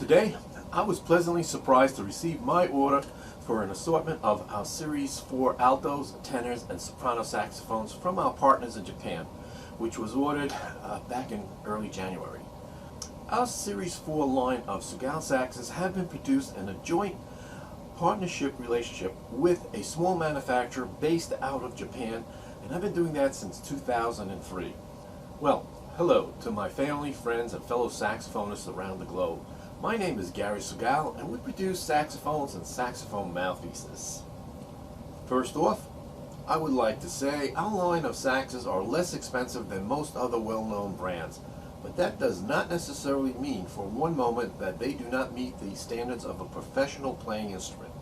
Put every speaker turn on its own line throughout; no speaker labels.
Today, I was pleasantly surprised to receive my order for an assortment of our Series 4 altos, tenors, and soprano saxophones from our partners in Japan, which was ordered back in early January. Our Series 4 line of Sugal saxes have been produced in a joint partnership relationship with a small manufacturer based out of Japan, and I've been doing that since 2003. Well, hello to my family, friends, and fellow saxophonists around the globe. My name is Gary Sugal, and we produce saxophones and saxophone mouthpieces. First off, I would like to say our line of saxes are less expensive than most other well-known brands, but that does not necessarily mean for one moment that they do not meet the standards of a professional playing instrument.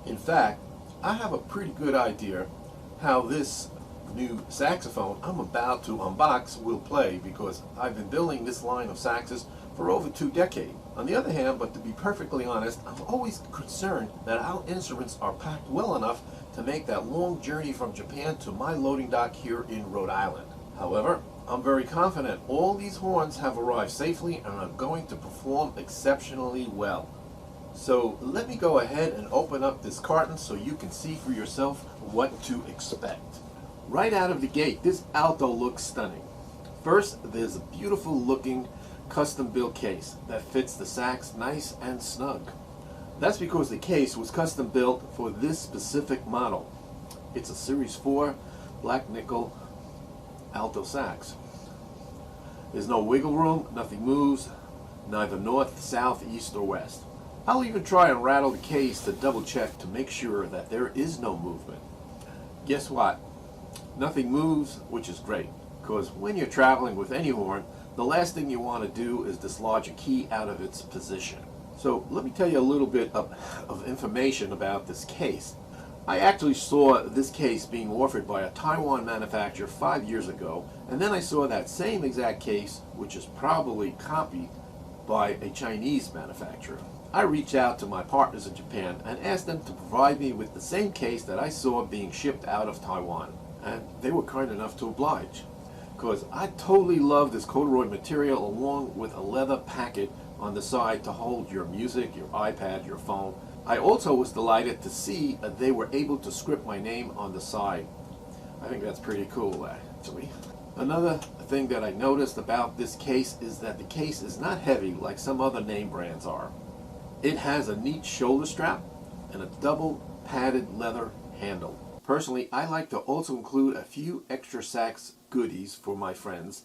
In fact, I have a pretty good idea how this new saxophone I'm about to unbox will play, because I've been building this line of saxes for over 2 decades. On the other hand, but to be perfectly honest, I'm always concerned that our instruments are packed well enough to make that long journey from Japan to my loading dock here in Rhode Island. However, I'm very confident all these horns have arrived safely and are going to perform exceptionally well. So let me go ahead and open up this carton so you can see for yourself what to expect. Right out of the gate, this alto looks stunning. First, there's a beautiful looking custom built case that fits the sax nice and snug. That's because the case was custom built for this specific model. It's a Series 4 black nickel alto sax. There's no wiggle room, nothing moves, neither north, south, east, or west. I'll even try and rattle the case to double check to make sure that there is no movement. Guess what? Nothing moves, which is great, because when you're traveling with any horn, the last thing you want to do is dislodge a key out of its position. So let me tell you a little bit of information about this case. I actually saw this case being offered by a Taiwan manufacturer 5 years ago, and then I saw that same exact case, which is probably copied by a Chinese manufacturer. I reached out to my partners in Japan and asked them to provide me with the same case that I saw being shipped out of Taiwan, and they were kind enough to oblige, because I totally love this corduroy material along with a leather packet on the side to hold your music, your iPad, your phone. I also was delighted to see that they were able to script my name on the side. I think that's pretty cool, actually. Another thing that I noticed about this case is that the case is not heavy like some other name brands are. It has a neat shoulder strap and a double padded leather handle. Personally, I like to also include a few extra sax goodies for my friends.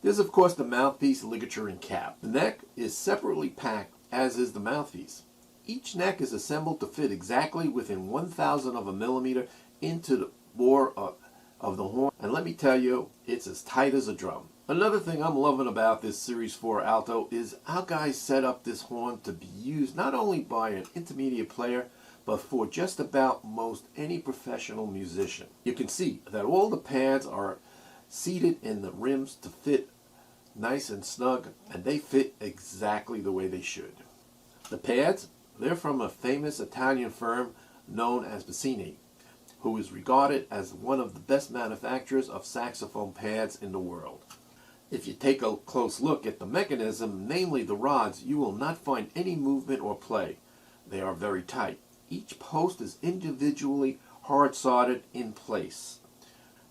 There's of course the mouthpiece, ligature, and cap. The neck is separately packed, as is the mouthpiece. Each neck is assembled to fit exactly within 1,000 of a millimeter into the bore of the horn, and let me tell you, it's as tight as a drum. Another thing I'm loving about this Series 4 alto is our guys set up this horn to be used not only by an intermediate player, but for just about most any professional musician. You can see that all the pads are seated in the rims to fit nice and snug, and they fit exactly the way they should. The pads, they're from a famous Italian firm known as Bassini, who is regarded as one of the best manufacturers of saxophone pads in the world. If you take a close look at the mechanism, namely the rods, you will not find any movement or play. They are very tight. Each post is individually hard soldered in place.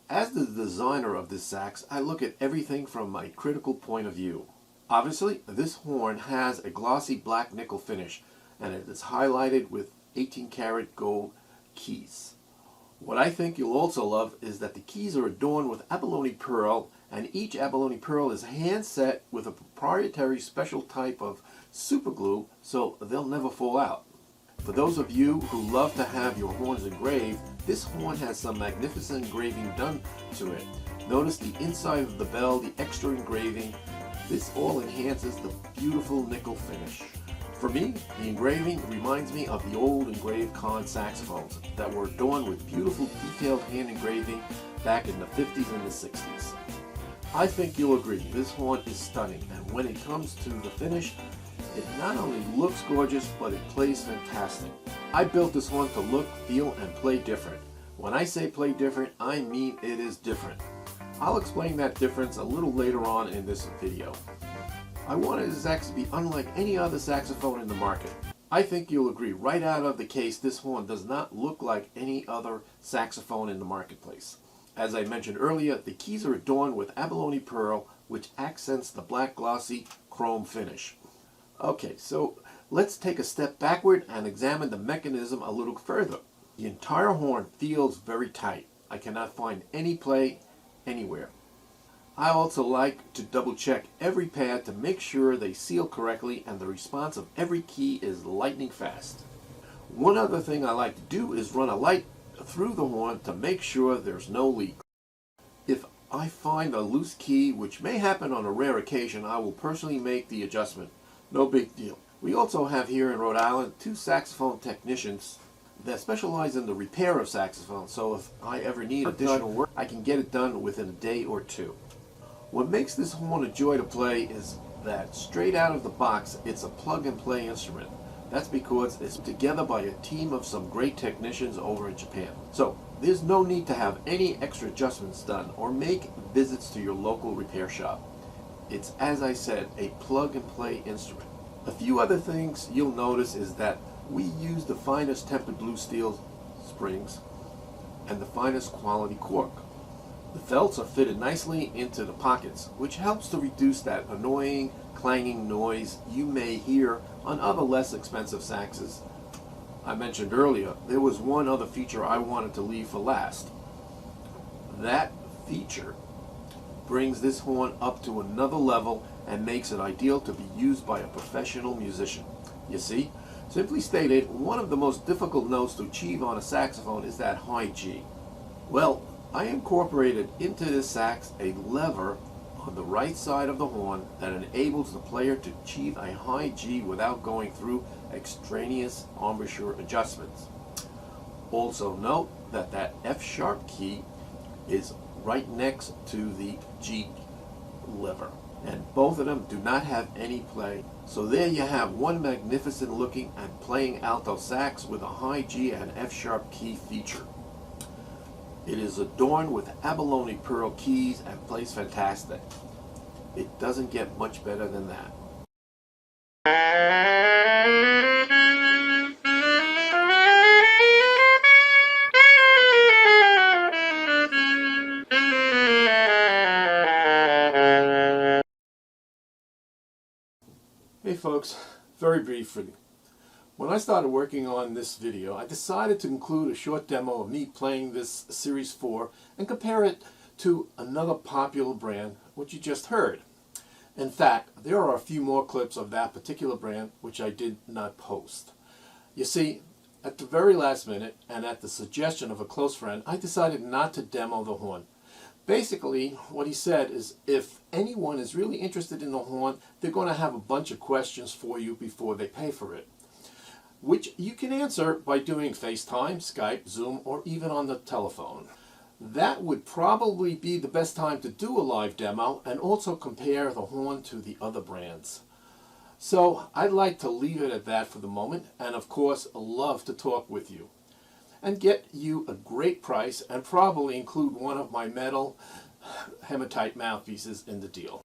As the designer of this sax, I look at everything from my critical point of view. Obviously, this horn has a glossy black nickel finish, and it is highlighted with 18-karat gold keys. What I think you'll also love is that the keys are adorned with abalone pearl, and each abalone pearl is hand set with a proprietary special type of super glue, so they'll never fall out. For those of you who love to have your horns engraved, this horn has some magnificent engraving done to it. Notice the inside of the bell, the extra engraving. This all enhances the beautiful nickel finish. For me, the engraving reminds me of the old engraved Conn saxophones that were adorned with beautiful detailed hand engraving back in the 50s and the 60s. I think you'll agree, this horn is stunning, and when it comes to the finish, it not only looks gorgeous, but it plays fantastic. I built this horn to look, feel, and play different. When I say play different, I mean it is different. I'll explain that difference a little later on in this video. I wanted this sax to be unlike any other saxophone in the market. I think you'll agree right out of the case this horn does not look like any other saxophone in the marketplace. As I mentioned earlier, the keys are adorned with abalone pearl, which accents the black glossy chrome finish. Okay, so let's take a step backward and examine the mechanism a little further. The entire horn feels very tight. I cannot find any play anywhere. I also like to double check every pad to make sure they seal correctly and the response of every key is lightning fast. One other thing I like to do is run a light through the horn to make sure there's no leak. If I find a loose key, which may happen on a rare occasion, I will personally make the adjustment. No big deal. We also have here in Rhode Island 2 saxophone technicians that specialize in the repair of saxophones, so if I ever need additional work, I can get it done within a day or two. What makes this horn a joy to play is that straight out of the box, it's a plug-and-play instrument. That's because it's put together by a team of some great technicians over in Japan. So there's no need to have any extra adjustments done or make visits to your local repair shop. It's, as I said, a plug-and-play instrument. A few other things you'll notice is that we use the finest tempered blue steel springs and the finest quality cork. The felts are fitted nicely into the pockets, which helps to reduce that annoying clanging noise you may hear on other less expensive saxes. I mentioned earlier, there was one other feature I wanted to leave for last. That feature brings this horn up to another level and makes it ideal to be used by a professional musician. You see, simply stated, one of the most difficult notes to achieve on a saxophone is that high G. Well, I incorporated into this sax a lever on the right side of the horn that enables the player to achieve a high G without going through extraneous embouchure adjustments. Also note that that F sharp key is right next to the G lever, and both of them do not have any play. So there you have one magnificent looking and playing alto sax with a high G and F sharp key feature. It is adorned with abalone pearl keys and plays fantastic. It doesn't get much better than that. Hey folks, very briefly. When I started working on this video, I decided to include a short demo of me playing this Series 4 and compare it to another popular brand, which you just heard. In fact, there are a few more clips of that particular brand which I did not post. You see, at the very last minute, and at the suggestion of a close friend, I decided not to demo the horn. Basically, what he said is if anyone is really interested in the horn, they're going to have a bunch of questions for you before they pay for it, which you can answer by doing FaceTime, Skype, Zoom, or even on the telephone. That would probably be the best time to do a live demo and also compare the horn to the other brands. So I'd like to leave it at that for the moment, and of course love to talk with you and get you a great price and probably include one of my metal Hematite mouthpieces in the deal.